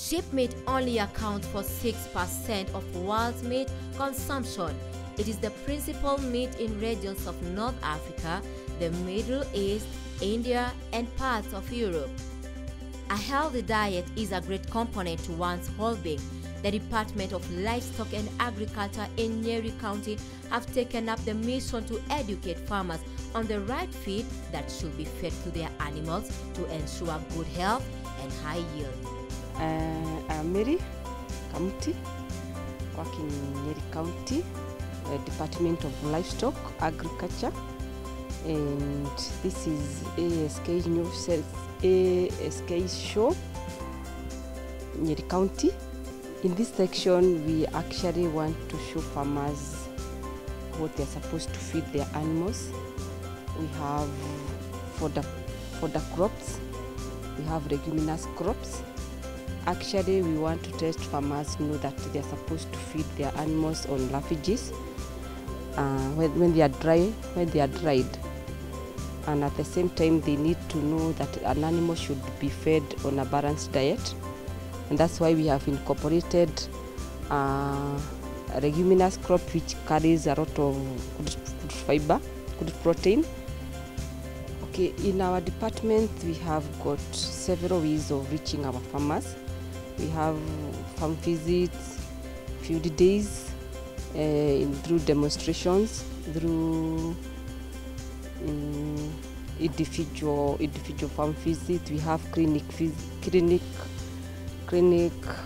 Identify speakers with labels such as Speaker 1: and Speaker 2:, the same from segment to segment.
Speaker 1: Sheep meat only accounts for 6% of world's meat consumption. It is the principal meat in regions of North Africa, the Middle East, India, and parts of Europe. A healthy diet is a great component to one's well-being. The Department of Livestock and Agriculture in Nyeri County have taken up the mission to educate farmers on the right feed that should be fed to their animals to ensure good health and high yield.
Speaker 2: I'm Nyeri County, working in Nyeri County, Department of Livestock, Agriculture, and this is ASK News, ASK show, Nyeri County. In this section, we actually want to show farmers what they're supposed to feed their animals. We have for the crops, we have leguminous crops. Actually, we want to test farmers know that they're supposed to feed their animals on lafages when they are dried. And at the same time, they need to know that an animal should be fed on a balanced diet. And that's why we have incorporated a leguminous crop which carries a lot of good fiber, good protein. Okay, in our department, we have got several ways of reaching our farmers. We have farm visits, field days, through demonstrations, through individual farm visits. We have clinic,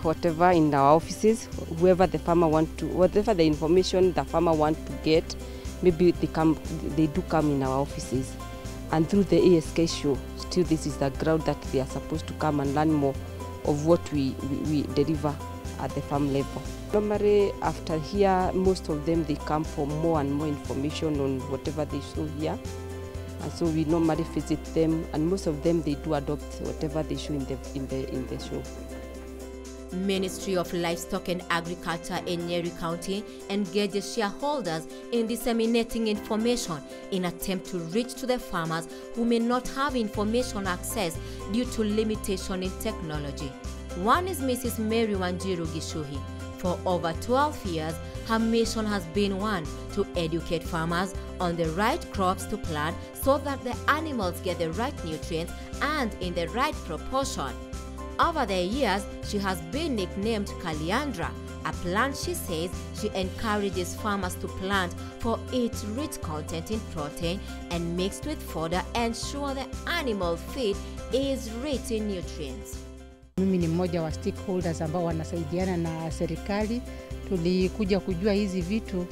Speaker 2: whatever in our offices. Whoever the farmer whatever the information the farmer want to get, maybe they do come in our offices. And through the ASK show, still this is the ground that they are supposed to come and learn more of what we deliver at the farm level. Normally, after here, most of them, they come for more and more information on whatever they show here. And so we normally visit them, and most of them, they do adopt whatever they show in the show.
Speaker 1: Ministry of Livestock and Agriculture in Nyeri County engages shareholders in disseminating information in attempt to reach to the farmers who may not have information access due to limitation in technology. One is Mrs. Mary Wanjiru Gishuhi. For over 12 years, her mission has been one to educate farmers on the right crops to plant so that the animals get the right nutrients and in the right proportion. Over the years, she has been nicknamed Kaliandra, a plant she says she encourages farmers to plant for its rich content in protein and mixed with fodder ensure the animal feed is rich in nutrients.
Speaker 3: Mimi ni mmoja wa stakeholders ambao wanasaidiana na serikali. Tulikuja kujua hizi vitu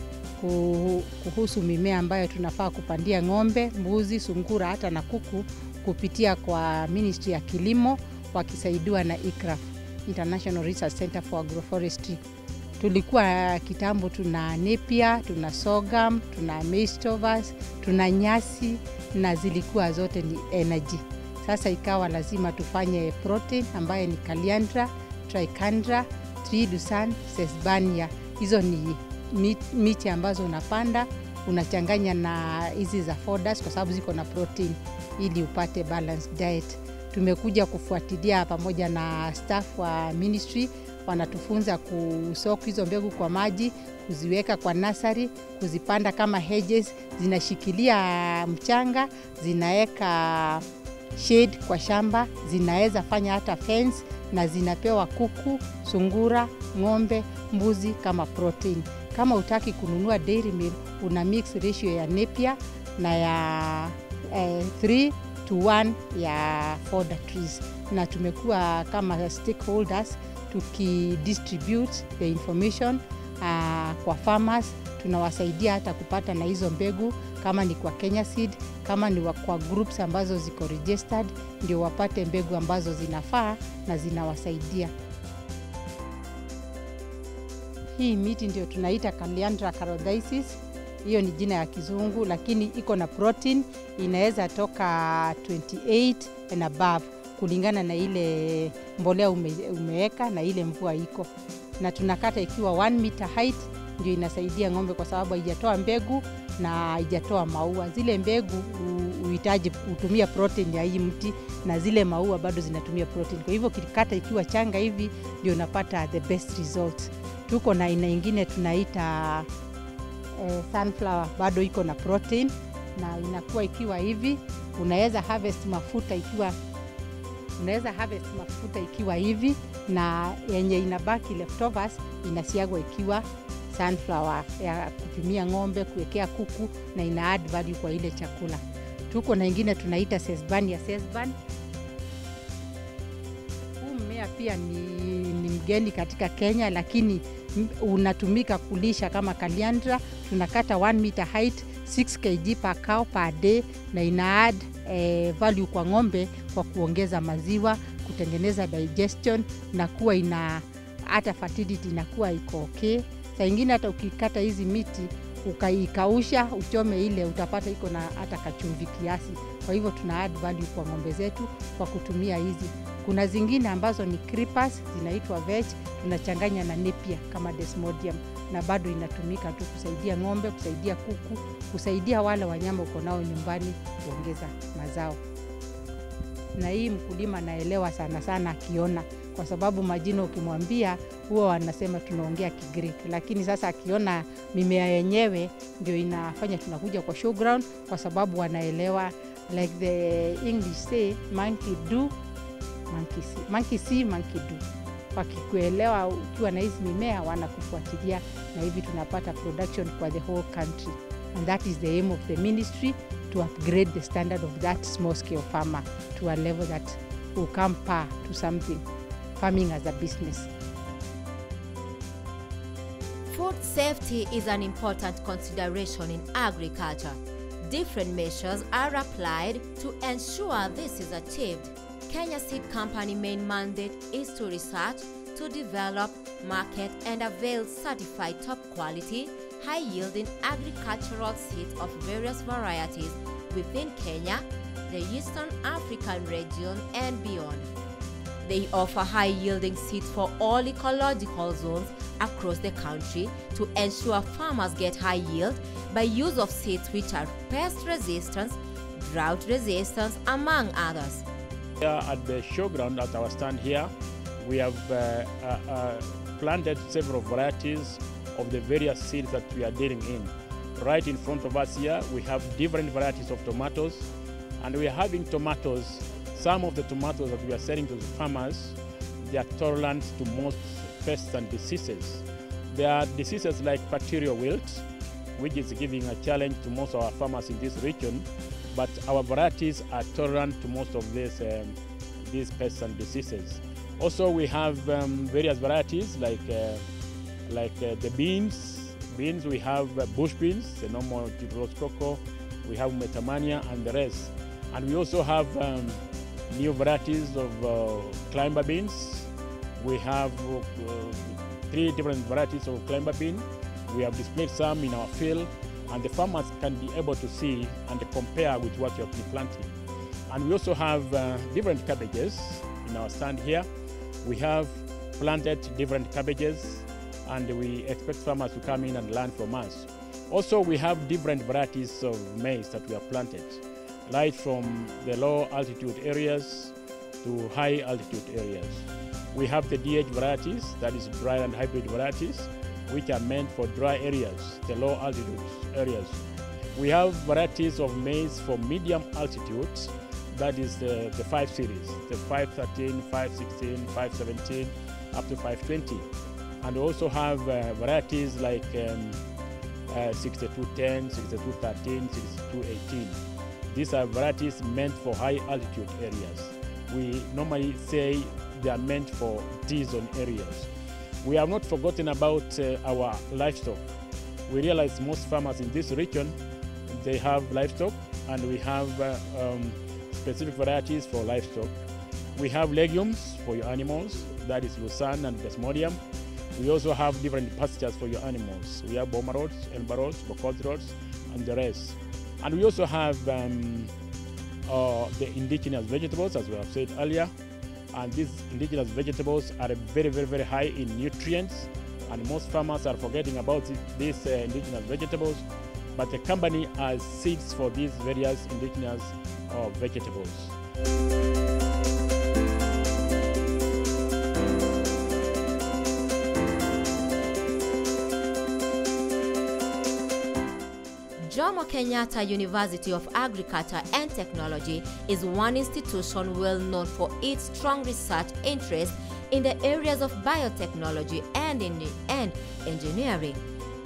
Speaker 3: kuhusu mimea ambayo tunafaa kupandia ng'ombe, mbuzi, sungura hata na kuku kupitia kwa Ministry ya Kilimo wakisaidiwa na ICRAF, International Research Center for Agroforestry. Tulikuwa kitambo tuna Napier, tuna sorghum, tuna maize stovers, tuna nyasi na zilikuwa zote ni energy. Sasa ikawa lazima tufanye protein ambaye ni Kaliandra, Tricandra, Tridusan, Sesbania. Hizo ni miti ambazo unapanda, unachanganya na hizi za fodders kwa sababu ziko na protein ili upate balanced diet. Tumekuja kufuatilia pamoja na staff wa ministry, wanatufunza kusoak hizo mbegu kwa maji, kuziweka kwa nursery, kuzipanda kama hedges, zinashikilia mchanga, zinaweka shade kwa shamba, zinaweza fanya hata fence na zinapewa kuku, sungura, ng'ombe, mbuzi kama protein. Kama utaki kununua dairy meal, una mix ratio ya Napier na ya 3:1 ya fodder trees. Na tumekuwa kama stakeholders tukidistribute the information kwa farmers. Tunawasaidia hata kupata na hizo mbegu kama ni kwa Kenya Seed, kama ni kwa groups ambazo ziko registered, ndio wapate mbegu ambazo zinafaa na zinawasaidia. Hii miti ndio tunaita Kaliandra carodensis. Hiyo ni jina ya kizungu, lakini iko na protein, inaweza toka 28 and above kulingana na ile mbolea umeweka na ile mvua iko. Na tunakata ikiwa 1 meter height, ndio inasaidia ng'ombe kwa sababu haijatoa mbegu na haijatoa maua. Zile mbegu hutumia protein ya hii mti, na zile maua bado zinatumia protein. Kwa hivyo kikata ikiwa changa hivi ndio unapata the best results. Tuko na aina nyingine tunaita sunflower, bado iko na protein na inakuwa ikiwa hivi. Unaweza harvest mafuta ikiwa hivi, na yenye inabaki leftovers inasiagwa ikiwa sunflower ya kupimia ng'ombe, kuwekea kuku, na ina add value kwa ile chakula. Tuko na ingine tunaita sesbania. Huu mmea pia ni mgeni katika Kenya, lakini unatumika kulisha kama kaliandra. Tunakata 1 meter height, 6 kg per cow per day, na ina add value kwa ng'ombe kwa kuongeza maziwa, kutengeneza digestion, na kuwa ina hata fertility inakuwa iko okay. Saa ingine hata ukikata hizi miti ukaikausha uchome ile, utapata iko na hata kachumvi kiasi. Kwa hivyo tuna add value kwa ng'ombe zetu kwa kutumia hizi. Kuna zingine ambazo ni creepers, zinaitwa veg, tunachanganya na napier kama desmodium, na bado inatumika tu kusaidia ng'ombe, kusaidia kuku, kusaidia wale wanyama uko nao nyumbani, kuongeza mazao. Na hii mkulima naelewa sana akiona, kwa sababu majina ukimwambia huwa wanasema tunaongea Kigreek, lakini sasa akiona mimea yenyewe ndio inafanya tunakuja kwa showground, kwa sababu wanaelewa, like the English say monkey do, monkey see, monkey do. Wakikuelewa ukiwa na hizi mimea wanakufuatilia, na hivi tunapata production kwa the whole country. And that is the aim of the ministry, to upgrade the standard of that small scale farmer to a level that will come par to something, farming as a business.
Speaker 1: Food safety is an important consideration in agriculture. Different measures are applied to ensure this is achieved. Kenya Seed Company main mandate is to research, to develop, market and avail certified top quality, high-yielding agricultural seeds of various varieties within Kenya, the Eastern African region and beyond. They offer high-yielding seeds for all ecological zones across the country to ensure farmers get high yield by use of seeds which are pest resistance, drought resistance, among others.
Speaker 4: Here at the showground, at our stand here, we have planted several varieties of the various seeds that we are dealing in. Right in front of us here, we have different varieties of tomatoes, and we are having tomatoes. Some of the tomatoes that we are selling to the farmers, they are tolerant to most pests and diseases. There are diseases like bacterial wilt, which is giving a challenge to most of our farmers in this region, but our varieties are tolerant to most of these pests and diseases. Also, we have various varieties like the beans. Beans, we have bush beans, the normal rose cocoa, we have metamania and the rest. And we also have new varieties of climber beans. We have 3 different varieties of climber bean. We have displayed some in our field, and the farmers can be able to see and compare with what you have been planting. And we also have different cabbages in our stand here. We have planted different cabbages, and we expect farmers to come in and learn from us. Also, we have different varieties of maize that we have planted, right from the low altitude areas to high altitude areas. We have the DH varieties, that is dry and hybrid varieties, which are meant for dry areas, the low altitude areas. We have varieties of maize for medium altitudes, that is the 5 series, the 513, 516, 517, up to 520. And we also have varieties like 6210, 6213, 6218. These are varieties meant for high altitude areas. We normally say they are meant for D-zone areas. We have not forgotten about our livestock. We realize most farmers in this region, they have livestock, and we have specific varieties for livestock. We have legumes for your animals, that is Lucerne and Desmodium. We also have different pastures for your animals. We have Boma rods, Elba rods, Bokos rods, and the rest. And we also have the indigenous vegetables, as we have said earlier. And these indigenous vegetables are very, very, very high in nutrients. And most farmers are forgetting about these indigenous vegetables. but the company has seeds for these various indigenous vegetables.
Speaker 1: Jomo Kenyatta University of Agriculture and Technology is one institution well known for its strong research interest in the areas of biotechnology and engineering.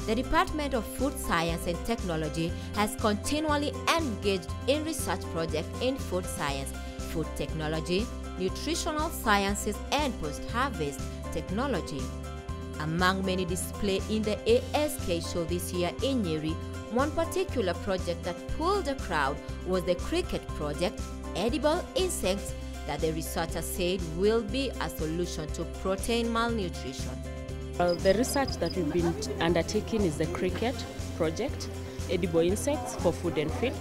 Speaker 1: The Department of Food Science and Technology has continually engaged in research projects in food science, food technology, nutritional sciences, and post-harvest technology. Among many displayed in the ASK show this year in Nyeri, one particular project that pulled the crowd was the cricket project, edible insects that the researchers said will be a solution to protein malnutrition.
Speaker 5: The research that we've been undertaking is the cricket project, edible insects for food and feed,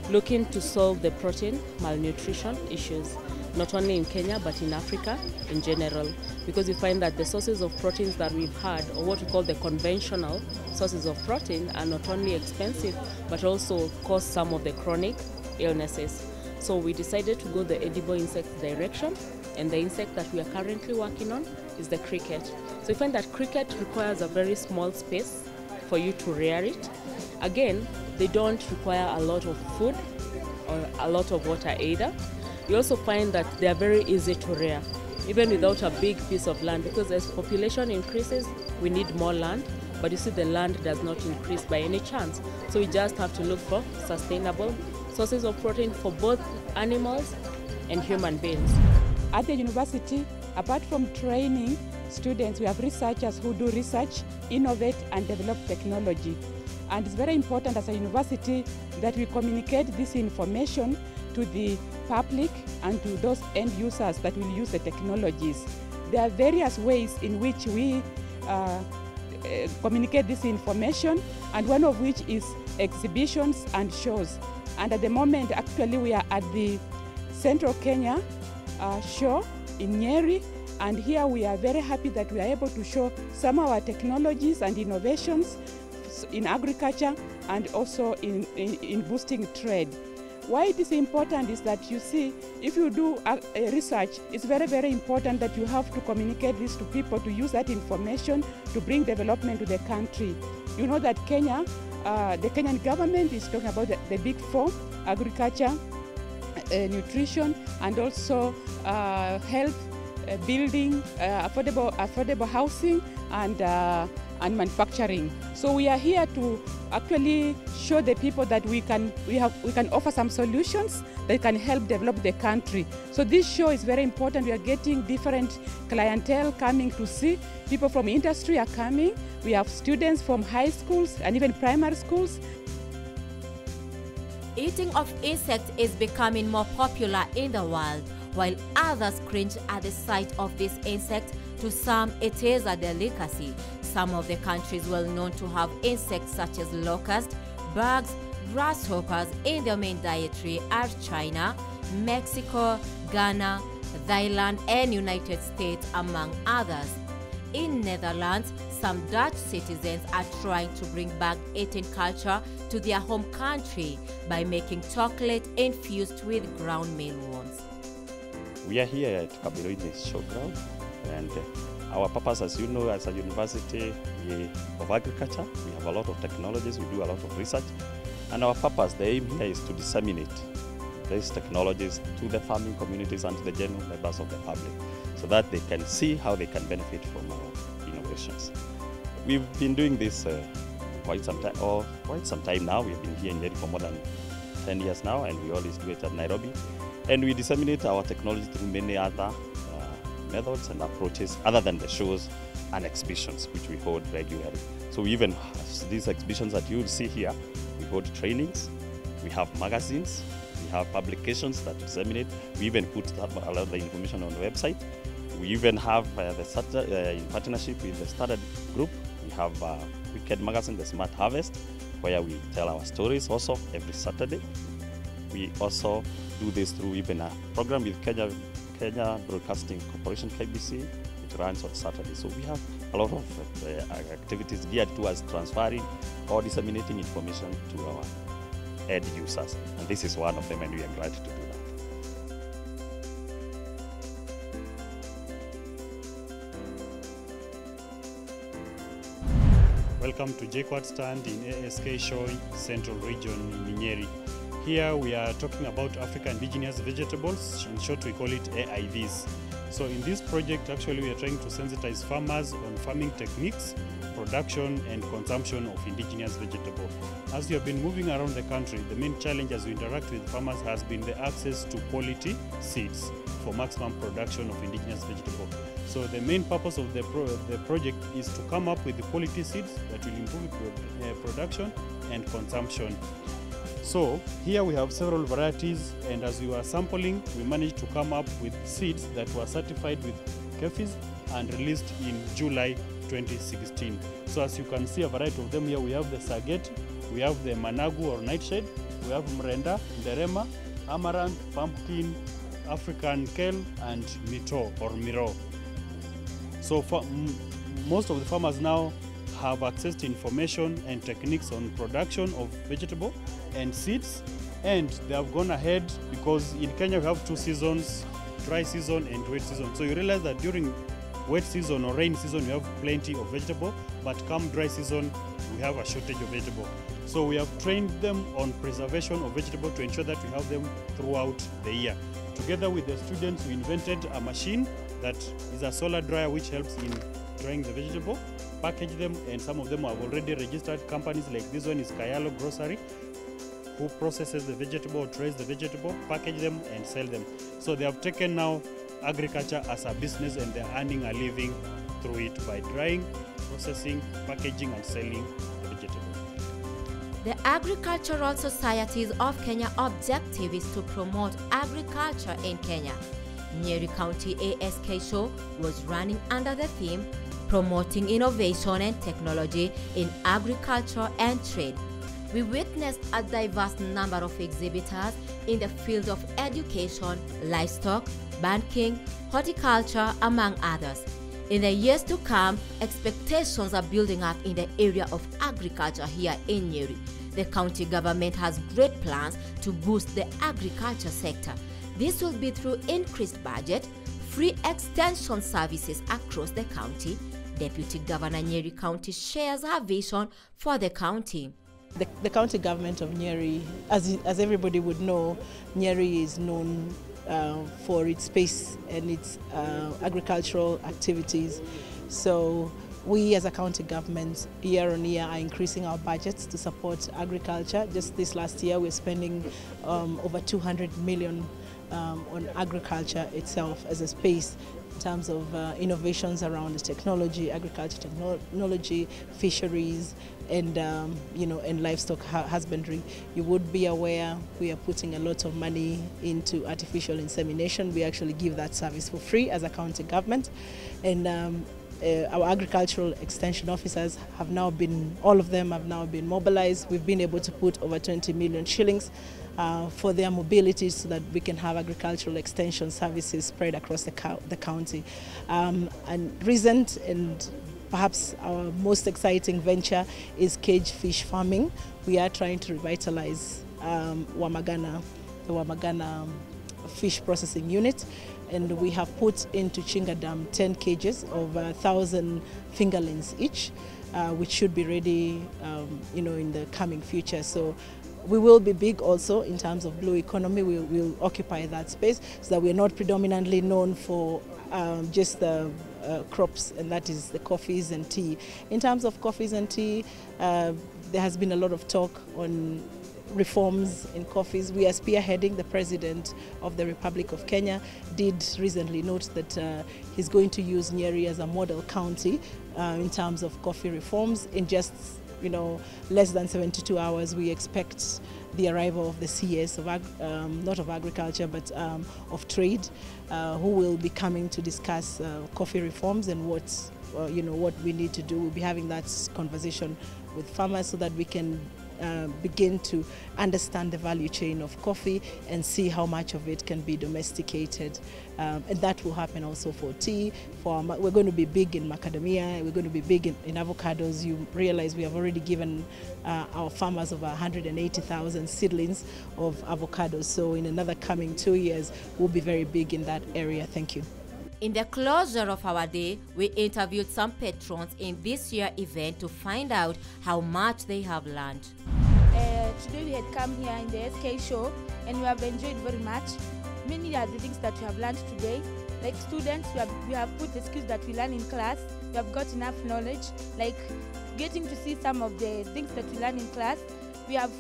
Speaker 5: looking to solve the protein malnutrition issues, not only in Kenya but in Africa in general, because we find that the sources of proteins that we've had, or what we call the conventional sources of protein, are not only expensive but also cause some of the chronic illnesses. So we decided to go the edible insects direction, and the insect that we are currently working on is the cricket. So we find that cricket requires a very small space for you to rear it. Again, they don't require a lot of food or a lot of water either. You also find that they are very easy to rear, even without a big piece of land, because as population increases, we need more land, but you see the land does not increase by any chance. So we just have to look for sustainable sources of protein for both animals and human beings.
Speaker 6: At the university, apart from training students, we have researchers who do research, innovate, and develop technology. And it's very important as a university that we communicate this information to the public and to those end users that will use the technologies. There are various ways in which we communicate this information, and one of which is exhibitions and shows. And at the moment, actually, we are at the Central Kenya show in Nyeri, and here we are very happy that we are able to show some of our technologies and innovations in agriculture and also in boosting trade. Why it is important is that, you see, if you do a research, it's very, very important that you have to communicate this to people, to use that information to bring development to the country. You know that Kenya, the Kenyan government is talking about the big four: agriculture, nutrition, and also health, building, affordable housing, and manufacturing. So we are here to actually show the people that we can offer some solutions that can help develop the country. So this show is very important. We are getting different clientele coming to see. People from industry are coming. We have students from high schools and even primary schools.
Speaker 1: Eating of insects is becoming more popular in the world, while others cringe at the sight of this insect. To some, it is a delicacy. Some of the countries well known to have insects such as locusts, bugs, grasshoppers in their main dietary are China, Mexico, Ghana, Thailand, and United States, among others. In Netherlands, some Dutch citizens are trying to bring back eating culture to their home country by making chocolate infused with ground mealworms.
Speaker 7: We are here at Kabiroine Showground, and our purpose, as you know, as a university of agriculture, we have a lot of technologies, we do a lot of research, and our purpose, the aim here is to disseminate these technologies to the farming communities and to the general members of the public, so that they can see how they can benefit from our innovations. We've been doing this quite some time now. We've been here in Nyeri for more than 10 years now, and we always do it at Nairobi. And we disseminate our technology through many other methods and approaches other than the shows and exhibitions which we hold regularly. So we even have these exhibitions that you will see here. We hold trainings, we have magazines, we have publications that disseminate. We even put a lot of the information on the website. We even have in partnership with the Standard Group, we have a weekend magazine, the Smart Harvest, where we tell our stories also every Saturday. We also do this through even a program with Kenya Broadcasting Corporation, KBC. It runs on Saturday. So we have a lot of activities geared towards transferring or disseminating information to our end users. And this is one of them, and we are glad to do that.
Speaker 8: Welcome to JQuad stand in ASK Show Central Region in Nyeri. Here we are talking about African Indigenous vegetables, in short we call it AIVs. So in this project actually we are trying to sensitize farmers on farming techniques, production and consumption of indigenous vegetable. As you have been moving around the country, the main challenge as we interact with farmers has been the access to quality seeds for maximum production of indigenous vegetable. So the main purpose of the project is to come up with the quality seeds that will improve production and consumption. So here we have several varieties, and as we were sampling, we managed to come up with seeds that were certified with KEFIS and released in July 2016. So as you can see a variety of them here, we have the Saget, we have the Managu or Nightshade, we have Mrenda, Nderema, Amaranth, Pumpkin, African Kale and Mito or Miro. So most of the farmers now have access to information and techniques on production of vegetable and seeds, and they have gone ahead because in Kenya we have two seasons, dry season and wet season. So you realize that during wet season or rain season we have plenty of vegetable, but come dry season we have a shortage of vegetable. So we have trained them on preservation of vegetable to ensure that we have them throughout the year. Together with the students, we invented a machine that is a solar dryer which helps in drying the vegetable, package them, and some of them have already registered companies like this one is Kayalo Grocery, who processes the vegetable, trays the vegetable, package them and sell them. So they have taken now agriculture as a business, and they're earning a living through it by drying, processing, packaging and selling the vegetable.
Speaker 1: The Agricultural Societies of Kenya objective is to promote agriculture in Kenya. Nyeri County ASK Show was running under the theme Promoting Innovation and Technology in Agriculture and Trade. We witnessed a diverse number of exhibitors in the field of education, livestock, banking, horticulture, among others. In the years to come, expectations are building up in the area of agriculture here in Nyeri. The county government has great plans to boost the agriculture sector. This will be through increased budget, free extension services across the county. Deputy Governor Nyeri County shares her vision for the county.
Speaker 9: The county government of Nyeri, as everybody would know, Nyeri is known for its space and its agricultural activities. So we as a county government year on year are increasing our budgets to support agriculture. Just this last year we're spending over 200 million on agriculture itself as a space in terms of innovations around technology, agriculture technology, fisheries, and and livestock husbandry. You would be aware we are putting a lot of money into artificial insemination. We actually give that service for free as a county government, and our agricultural extension officers have now been, all of them have now been mobilized. We've been able to put over 20 million shillings for their mobility so that we can have agricultural extension services spread across the county. And recent and perhaps our most exciting venture is cage fish farming. We are trying to revitalize the Wamagana fish processing unit, and we have put into Chinga Dam 10 cages of 1,000 fingerlings each, which should be ready in the coming future. So we will be big also in terms of blue economy. We will occupy that space so that we're not predominantly known for just the crops, and that is the coffees and tea. In terms of coffees and tea, there has been a lot of talk on reforms in coffees. We are spearheading. The President of the Republic of Kenya did recently note that he's going to use Nyeri as a model county in terms of coffee reforms. In just less than 72 hours, we expect the arrival of the CS of not of agriculture but of trade, who will be coming to discuss coffee reforms and what we need to do. We'll be having that conversation with farmers so that we can begin to understand the value chain of coffee and see how much of it can be domesticated. And that will happen also for tea. We're going to be big in macadamia, we're going to be big in avocados. You realize we have already given our farmers over 180,000 seedlings of avocados. So in another coming 2 years, we'll be very big in that area. Thank you.
Speaker 1: In the closure of our day, we interviewed some patrons in this year's event to find out how much they have learned.
Speaker 10: Today we had come here in the SK show and we have enjoyed very much. Many are the things that we have learned today. Like students, we have put the skills that we learn in class. We have got enough knowledge, like getting to see some of the things that we learn in class. We have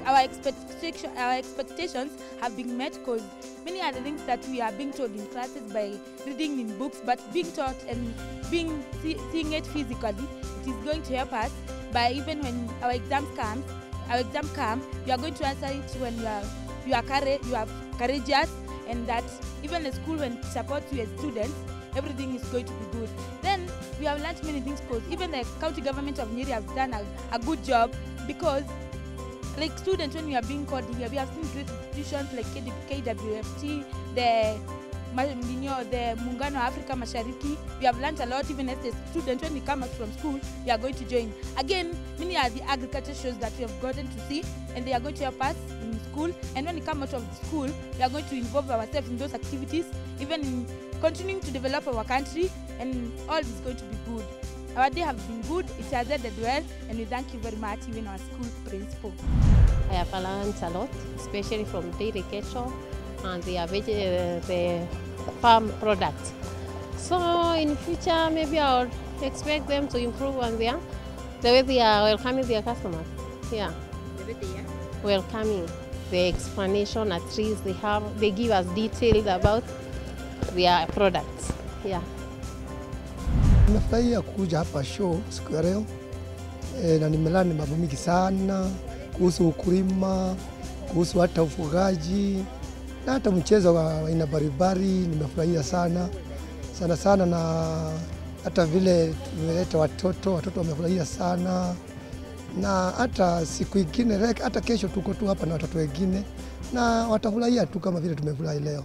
Speaker 10: our expectations have been met, because many are the things that we are being told in classes by reading in books, but being taught and seeing it physically, it is going to help us by even when our exam comes, you are going to answer it when you are courageous, and that even the school, when it supports you as students, everything is going to be good. Then we have learned many things, because even the county government of Nyeri has done a good job, because like students, when we are being called here, we have seen great institutions like KWFT, the Muungano Africa Mashariki. We have learned a lot. Even as a student, when we come out from school, we are going to join. Again, many are the agriculture shows that we have gotten to see, and they are going to help us in school. And when we come out of the school, we are going to involve ourselves in those activities, even in continuing to develop our country, and all is going to be good. Our day has been good, it has ended well, and we thank you very much, even our school principal.
Speaker 11: I have learned a lot, especially from dairy cattle and the farm products. So in future, maybe I would expect them to improve on the way they are welcoming their customers. Yeah. Welcoming, the explanation, at least they give us details about their products. Yeah.
Speaker 12: Nimefurahia kuja hapa show siku ya leo na nimelani mambo mingi sana kuhusu ukulima, kuhusu hata ufugaji na hata mchezo wa aina mbalimbali. Nimefurahia sana na hata vile tumeleta watoto wamefurahia sana, na hata siku ingine hata kesho tuko tu hapa na watoto wengine na watafurahia tu kama vile tumefurahi leo.